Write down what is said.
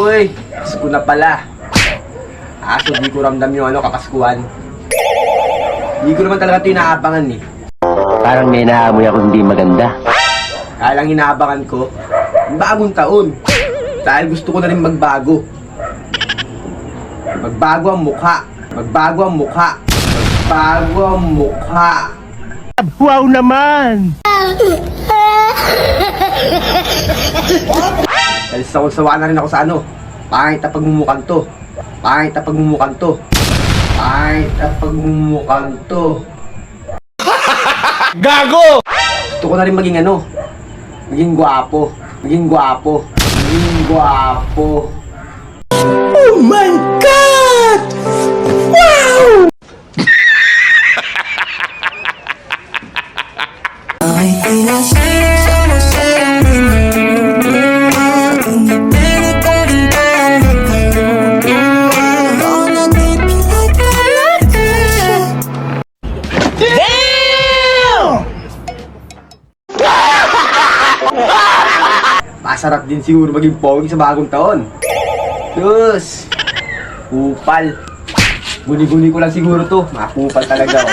Uy, Pasko na pala. Aso, di ko ramdam yung kapaskuhan. Di ko naman talaga ito inaabangan eh. Parang may naamoy ako hindi maganda. Kaya lang inaabangan ko, bagong taon. Dahil gusto ko na rin magbago. Magbago ang mukha. Magbago ang mukha. Magbago ang mukha. Wow naman! Dahil sawa na rin ako sa pangit na pagmumukhang to. Pangit na pagmumukhang to. Pangit na pagmumukhang to. Gago! Gusto ko na rin maging maging gwapo. Maging gwapo. Maging gwapo. Oh my God! Wow! Masarap din siguro maging pogi sa bagong taon. Diyos! Kupal. Guni-guni ko lang siguro to. Makupal talaga oh.